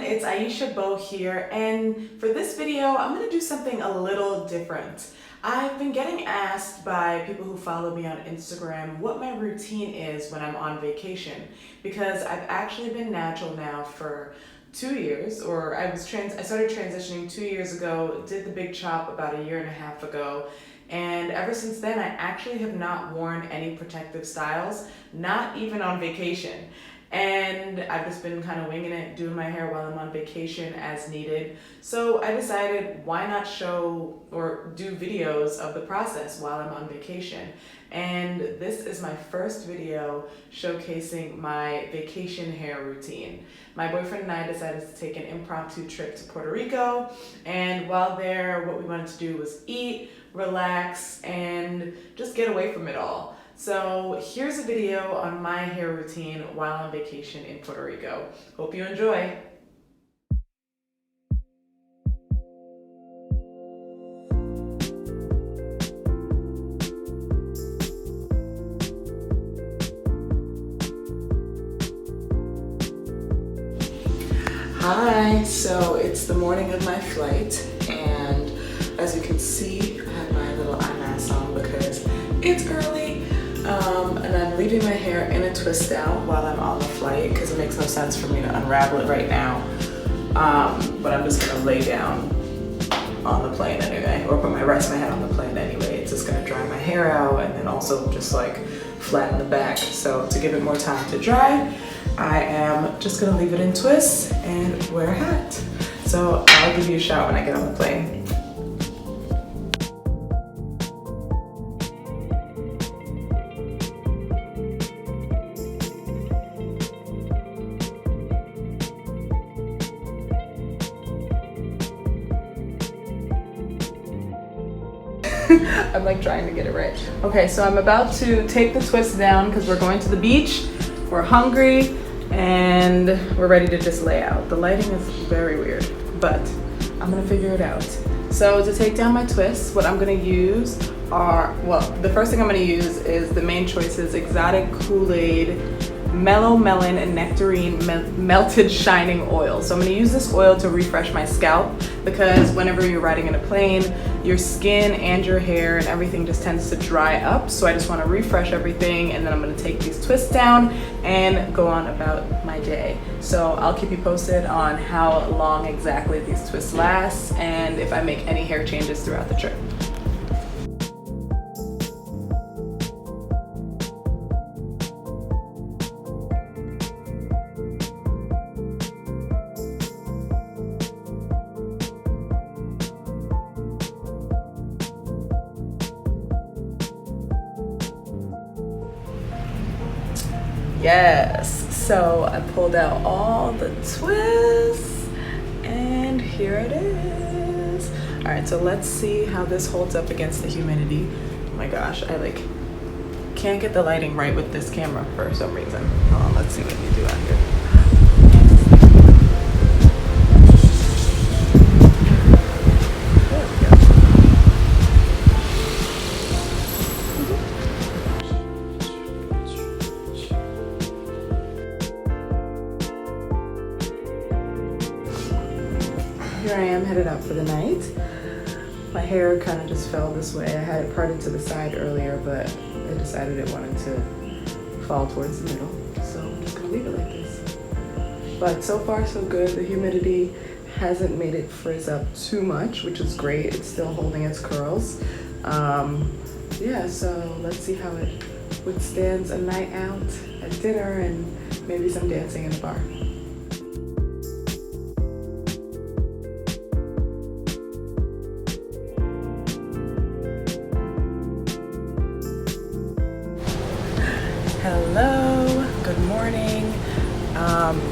it's Aisha Bow here, and for this video, I'm gonna do something a little different. I've been getting asked by people who follow me on Instagram what my routine is when I'm on vacation, because I've actually been natural now for 2 years, or I started transitioning 2 years ago, did the big chop about a year and a half ago, and ever since then, I actually have not worn any protective styles, not even on vacation. And I've just been kind of winging it, doing my hair while I'm on vacation as needed. So I decided, why not show or do videos of the process while I'm on vacation? And this is my first video showcasing my vacation hair routine. My boyfriend and I decided to take an impromptu trip to Puerto Rico, and while there, what we wanted to do was eat, relax, and just get away from it all. So here's a video on my hair routine while on vacation in Puerto Rico. Hope you enjoy. Hi, so it's the morning of my flight, and as you can see, I have my little eye mask on because it's early. And I'm leaving my hair in a twist down while I'm on the flight because it makes no sense for me to unravel it right now. But I'm just gonna lay down on the plane anyway, or rest my head on the plane anyway. It's just gonna dry my hair out and then also just like flatten the back. So to give it more time to dry, I am just gonna leave it in twists and wear a hat. So I'll give you a shout when I get on the plane. I'm like trying to get it right. Okay, so I'm about to take the twist down because we're going to the beach, we're hungry, and we're ready to just lay out. The lighting is very weird, but I'm gonna figure it out. So to take down my twists, what I'm gonna use are, well, the first thing I'm gonna use is the Mane Choices Exotic Kool-Aid Mellow Melon and Nectarine Melted Shining Oil. So I'm gonna use this oil to refresh my scalp because whenever you're riding in a plane, your skin and your hair and everything just tends to dry up. So I just wanna refresh everything, and then I'm gonna take these twists down and go on about my day. So I'll keep you posted on how long exactly these twists last and if I make any hair changes throughout the trip. Yes, so I pulled out all the twists and here it is. All right, so let's see how this holds up against the humidity. Oh my gosh, I like can't get the lighting right with this camera for some reason. Hold on, let's see what you do out here. Here I am headed out for the night. My hair kind of just fell this way. I had it parted to the side earlier, but I decided it wanted to fall towards the middle. So I'm just gonna leave it like this. But so far so good. The humidity hasn't made it frizz up too much, which is great. It's still holding its curls. Yeah, so let's see how it withstands a night out at dinner and maybe some dancing in the bar. Hello, good morning.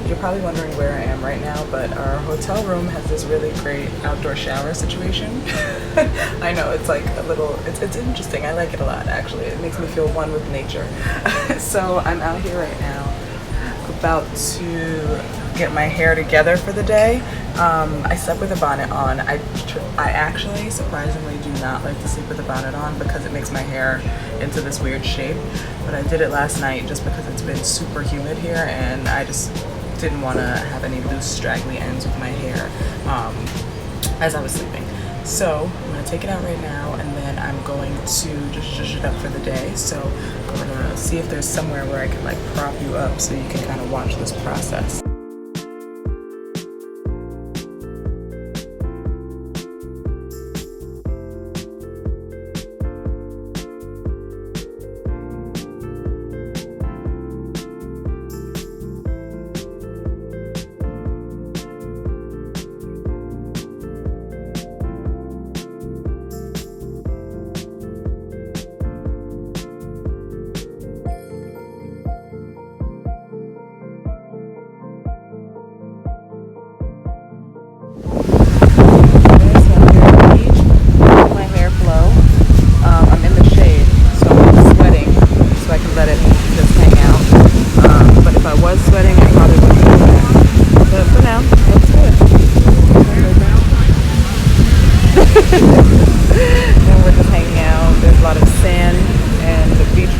You're probably wondering where I am right now, but our hotel room has this really great outdoor shower situation. I know, it's like a little, it's interesting. I like it a lot, actually. It makes me feel one with nature. So I'm out here right now, about to get my hair together for the day. I slept with a bonnet on. I actually surprisingly do not like to sleep with a bonnet on because it makes my hair into this weird shape, but I did it last night just because it's been super humid here and I just didn't want to have any loose straggly ends with my hair as I was sleeping. So I'm going to take it out right now, and then I'm going to just zhuzh it up for the day. So I'm going to see if there's somewhere where I can like prop you up so you can kind of watch this process. And we're just hanging out. There's a lot of sand and the beach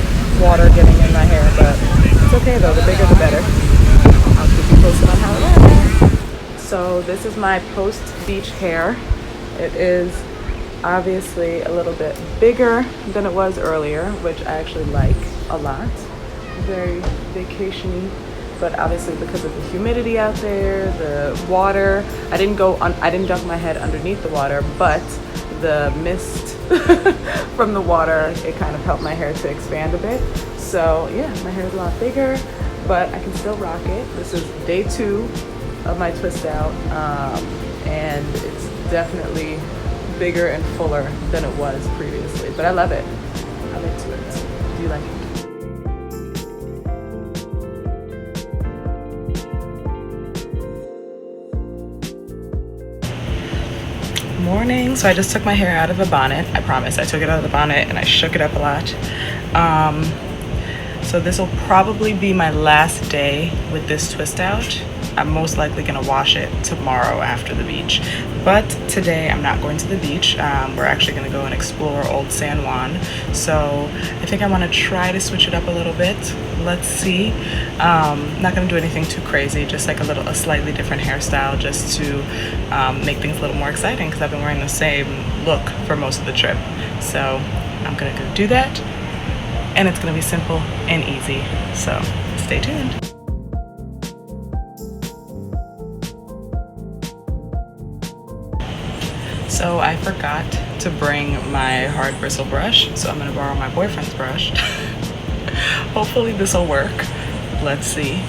water getting in my hair, but it's okay though. The bigger the better. I'll keep you posted on how it looks. So this is my post-beach hair. It is obviously a little bit bigger than it was earlier, which I actually like a lot. Very vacation-y. But obviously because of the humidity out there, the water, I didn't dunk my head underneath the water, but the mist from the water, it kind of helped my hair to expand a bit. So yeah, my hair is a lot bigger, but I can still rock it. This is day 2 of my twist out, and it's definitely bigger and fuller than it was previously, but I love it. I'm into it. Do you like it? Morning. So I just took my hair out of a bonnet. I promise I took it out of the bonnet and I shook it up a lot. So this will probably be my last day with this twist out. I'm most likely gonna wash it tomorrow after the beach, but today I'm not going to the beach. We're actually gonna go and explore Old San Juan, so I think I want to try to switch it up a little bit. Let's see. Not gonna do anything too crazy, just like a slightly different hairstyle, just to make things a little more exciting, because I've been wearing the same look for most of the trip. So I'm gonna go do that, and it's gonna be simple and easy, so stay tuned. So I forgot to bring my hard bristle brush, so I'm gonna borrow my boyfriend's brush. Hopefully this will work. Let's see.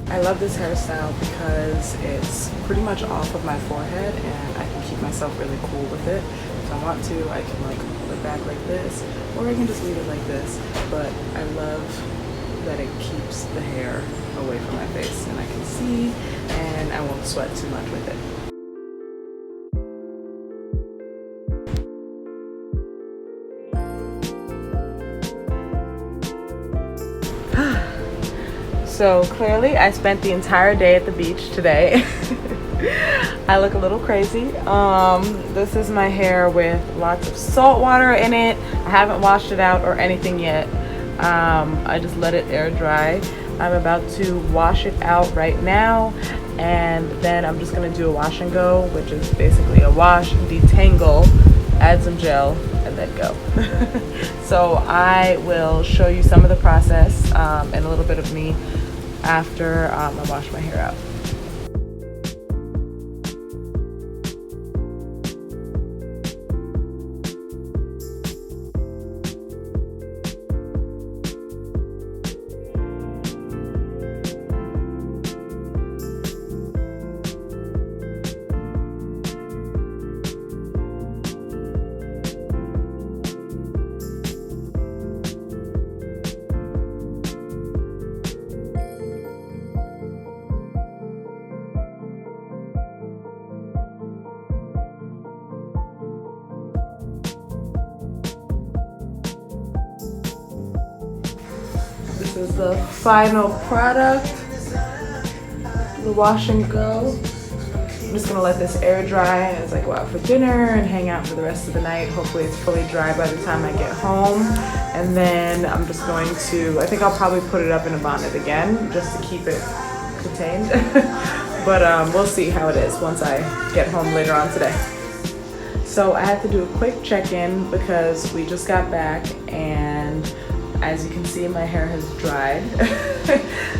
I love this hairstyle because it's pretty much off of my forehead and I can keep myself really cool with it. If I want to, I can like pull it back like this, or I can just leave it like this. But I love that it keeps the hair away from my face and I can see, and I won't sweat too much with it. So clearly I spent the entire day at the beach today. I look a little crazy. This is my hair with lots of salt water in it. I haven't washed it out or anything yet. I just let it air dry. I'm about to wash it out right now, and then I'm just gonna do a wash and go, which is basically a wash, detangle, add some gel, and and then go. So I will show you some of the process and a little bit of me after I wash my hair out. This is the final product, the wash and go. I'm just gonna let this air dry as I go out for dinner and hang out for the rest of the night. Hopefully it's fully dry by the time I get home. And then I'm just going to, I think I'll probably put it up in a bonnet again just to keep it contained. But we'll see how it is once I get home later on today. So I had to do a quick check-in because we just got back, and as you can see, my hair has dried.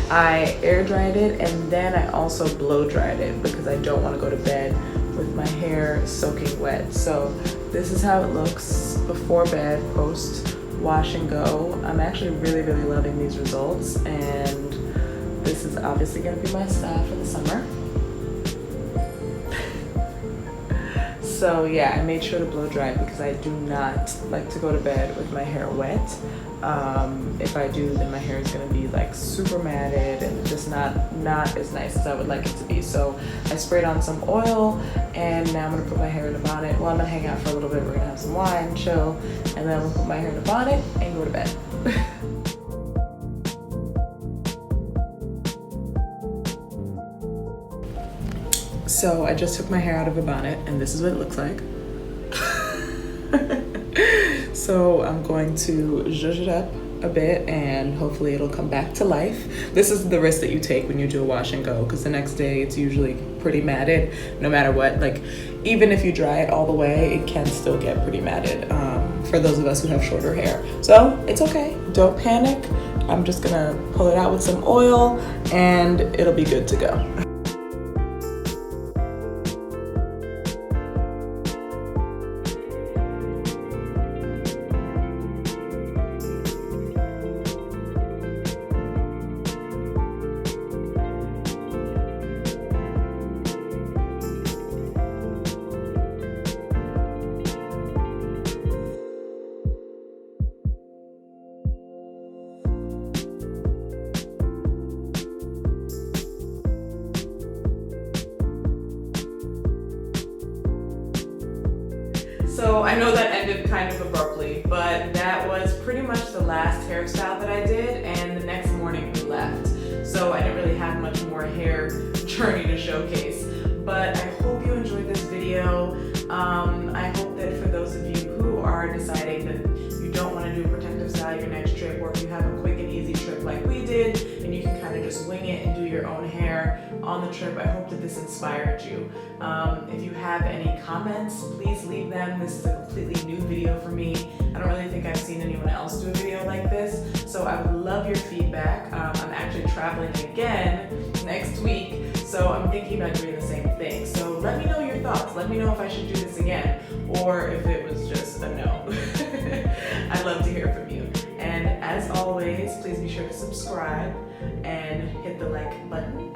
I air dried it, and then I also blow dried it because I don't want to go to bed with my hair soaking wet. So this is how it looks before bed, post wash and go. I'm actually really loving these results, and this is obviously going to be my style for the summer. So yeah, I made sure to blow dry it because I do not like to go to bed with my hair wet. If I do, then my hair is gonna be like super matted and just not as nice as I would like it to be. So I sprayed on some oil, and now I'm gonna put my hair in a bonnet. Well, I'm gonna hang out for a little bit. We're gonna have some wine, chill, and then we'll put my hair in a bonnet and go to bed. So I just took my hair out of a bonnet, and this is what it looks like. So I'm going to zhuzh it up a bit, and hopefully it'll come back to life. This is the risk that you take when you do a wash and go, because the next day it's usually pretty matted no matter what. Like, even if you dry it all the way, it can still get pretty matted for those of us who have shorter hair. So it's okay, don't panic. I'm just gonna pull it out with some oil and it'll be good to go. So I know that ended kind of abruptly, but that was pretty much the last hairstyle that I did, and the next morning we left. So I didn't really have much more hair journey to showcase. But I hope you enjoyed this video. I hope that for those of you who are deciding that you don't want to do a protective style your next trip, or if you have a quick and easy trip like we did, and you can kind of just wing it and do your own hair on the trip, I hope that this inspired you. If you have any comments, please leave them. This is a completely new video for me. I don't really think I've seen anyone else do a video like this, so I would love your feedback. I'm actually traveling again next week, so I'm thinking about doing the same thing. So let me know your thoughts. Let me know if I should do this again, or if it was just a no. I'd love to hear from you. And as always, please be sure to subscribe and hit the like button.